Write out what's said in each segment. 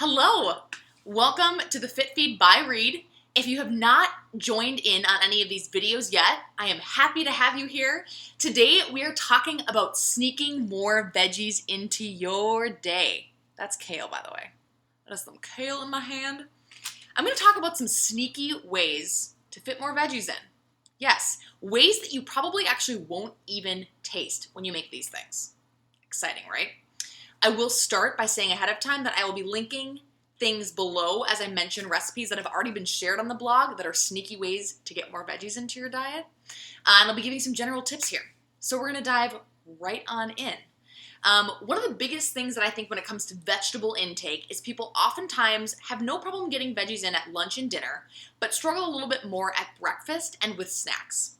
Hello! Welcome to the Fit Feed by Reed. If you have not joined in on any of these videos yet, I am happy to have you here. Today we are talking about sneaking more veggies into your day. That's kale, by the way. That is some kale in my hand. I'm going to talk about some sneaky ways to fit more veggies in. Yes, ways that you probably actually won't even taste when you make these things. Exciting, right? I will start by saying ahead of time that I will be linking things below as I mention recipes that have already been shared on the blog that are sneaky ways to get more veggies into your diet. And I'll be giving some general tips here. So we're going to dive right on in. One of the biggest things that I think when it comes to vegetable intake is people oftentimes have no problem getting veggies in at lunch and dinner, but struggle a little bit more at breakfast and with snacks.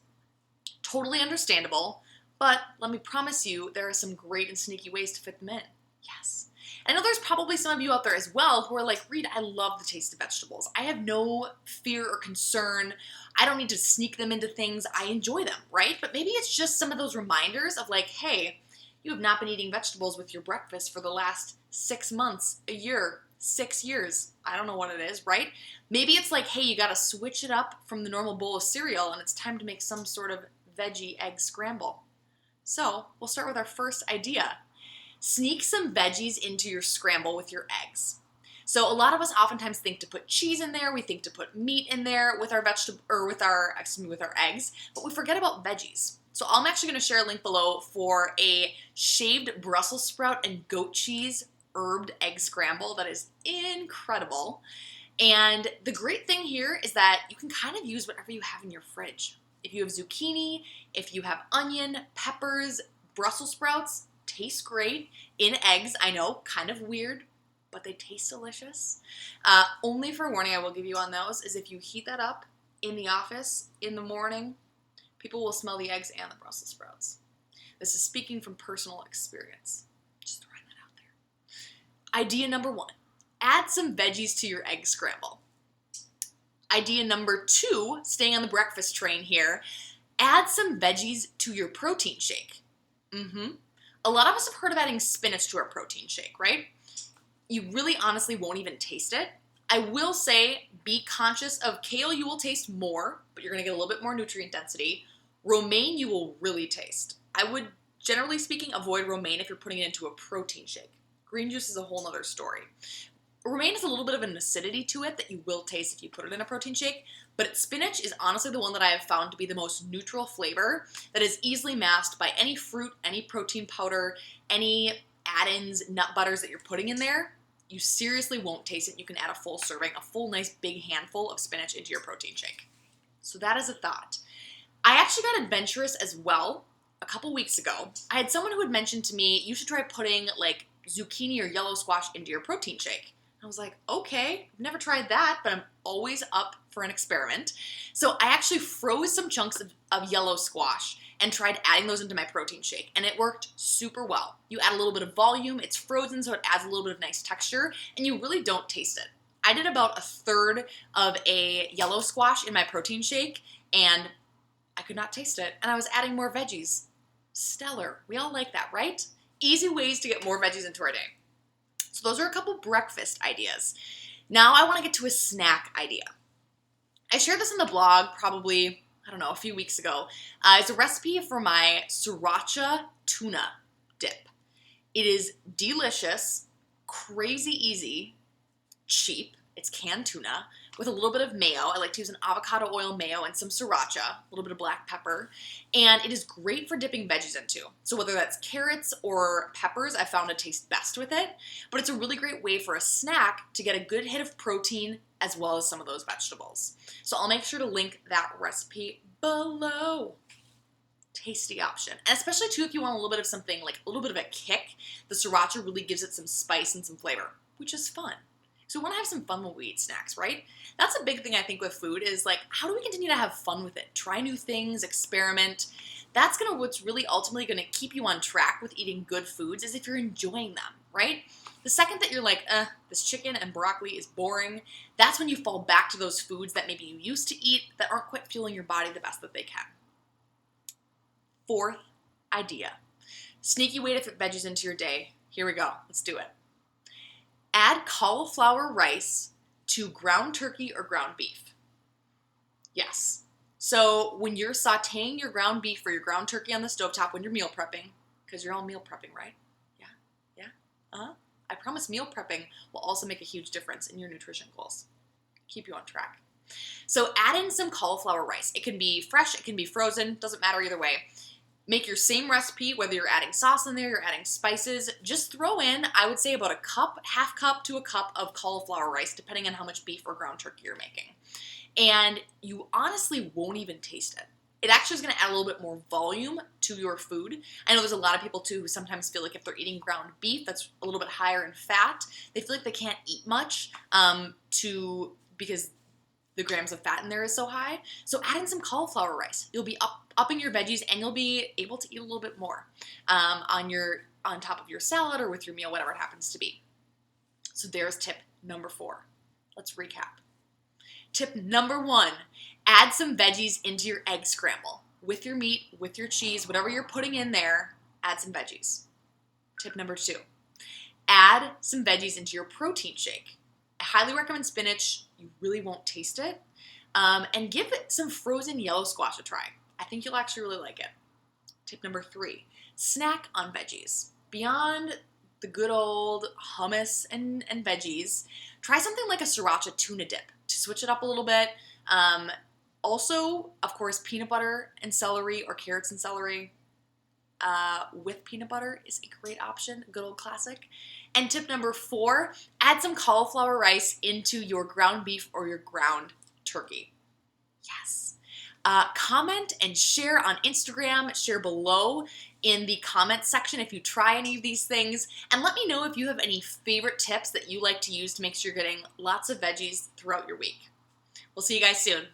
Totally understandable, but let me promise you there are some great and sneaky ways to fit them in. Yes. I know there's probably some of you out there as well who are like, Reed, I love the taste of vegetables. I have no fear or concern. I don't need to sneak them into things. I enjoy them, right? But maybe it's just some of those reminders of like, hey, you have not been eating vegetables with your breakfast for the last 6 months, a year, 6 years. I don't know what it is, right? Maybe it's like, hey, you got to switch it up from the normal bowl of cereal and it's time to make some sort of veggie egg scramble. So we'll start with our first idea. Sneak some veggies into your scramble with your eggs. So a lot of us oftentimes think to put cheese in there, we think to put meat in there with our with our eggs, but we forget about veggies. So I'm actually going to share a link below for a shaved Brussels sprout and goat cheese herbed egg scramble that is incredible. And the great thing here is that you can kind of use whatever you have in your fridge. If you have zucchini, if you have onion, peppers, Brussels sprouts, taste great in eggs. I know, kind of weird, but they taste delicious. Only for warning I will give you on those is if you heat that up in the office in the morning, people will smell the eggs and the Brussels sprouts. This is speaking from personal experience. Just throwing that out there. Idea number 1, add some veggies to your egg scramble. Idea number 2, staying on the breakfast train here, add some veggies to your protein shake. A lot of us have heard of adding spinach to our protein shake, right? You really honestly won't even taste it. I will say be conscious of kale you will taste more, but you're going to get a little bit more nutrient density. Romaine you will really taste. I would, generally speaking, avoid romaine if you're putting it into a protein shake. Green juice is a whole nother story. Romaine has a little bit of an acidity to it that you will taste if you put it in a protein shake, but spinach is honestly the one that I have found to be the most neutral flavor that is easily masked by any fruit, any protein powder, any add-ins, nut butters that you're putting in there. You seriously won't taste it. You can add a full serving, a full nice big handful of spinach into your protein shake. So that is a thought. I actually got adventurous as well a couple weeks ago. I had someone who had mentioned to me, you should try putting like zucchini or yellow squash into your protein shake. I was like, okay, I've never tried that, but I'm always up for an experiment. So I actually froze some chunks of yellow squash and tried adding those into my protein shake, and it worked super well. You add a little bit of volume, it's frozen, so it adds a little bit of nice texture, and you really don't taste it. I did about a third of a yellow squash in my protein shake, and I could not taste it, and I was adding more veggies. Stellar. We all like that, right? Easy ways to get more veggies into our day. So those are a couple breakfast ideas. Now I want to get to a snack idea. I shared this on the blog probably, a few weeks ago. It's a recipe for my Sriracha Tuna Dip. It is delicious, crazy easy, cheap. It's canned tuna with a little bit of mayo. I like to use an avocado oil mayo and some sriracha, a little bit of black pepper, and it is great for dipping veggies into. So whether that's carrots or peppers, I found it tastes best with it, but it's a really great way for a snack to get a good hit of protein as well as some of those vegetables. So I'll make sure to link that recipe below. Tasty option. And especially too if you want a little bit of something, like a little bit of a kick, the sriracha really gives it some spice and some flavor, which is fun. So we want to have some fun when we eat snacks, right? That's a big thing I think with food is like, how do we continue to have fun with it? Try new things, experiment. That's what's really ultimately going to keep you on track with eating good foods is if you're enjoying them, right? The second that you're like, this chicken and broccoli is boring, that's when you fall back to those foods that maybe you used to eat that aren't quite fueling your body the best that they can. 4th idea. Sneaky way to fit veggies into your day. Here we go. Let's do it. Add cauliflower rice to ground turkey or ground beef? Yes. So when you're sauteing your ground beef or your ground turkey on the stovetop when you're meal prepping, because you're all meal prepping, right? Yeah? I promise meal prepping will also make a huge difference in your nutrition goals. Keep you on track. So add in some cauliflower rice. It can be fresh, it can be frozen, doesn't matter either way. Make your same recipe, whether you're adding sauce in there, you're adding spices. Just throw in, I would say, about a cup, half cup to a cup of cauliflower rice, depending on how much beef or ground turkey you're making. And you honestly won't even taste it. It actually is going to add a little bit more volume to your food. I know there's a lot of people too who sometimes feel like if they're eating ground beef that's a little bit higher in fat, they feel like they can't eat much because the grams of fat in there is so high. So add in some cauliflower rice. You'll be upping your veggies and you'll be able to eat a little bit more on top of your salad or with your meal, whatever it happens to be. So there's tip number 4. Let's recap. Tip number 1, add some veggies into your egg scramble. With your meat, with your cheese, whatever you're putting in there, add some veggies. Tip number 2, add some veggies into your protein shake. I highly recommend spinach. You really won't taste it. And give it some frozen yellow squash a try. I think you'll actually really like it. Tip number 3, snack on veggies. Beyond the good old hummus and veggies, try something like a Sriracha Tuna Dip to switch it up a little bit. Also, of course, peanut butter and celery or carrots and celery with peanut butter is a great option, a good old classic. And tip number 4, add some cauliflower rice into your ground beef or your ground turkey. Yes. Comment and share on Instagram, share below in the comment section if you try any of these things, and let me know if you have any favorite tips that you like to use to make sure you're getting lots of veggies throughout your week. We'll see you guys soon.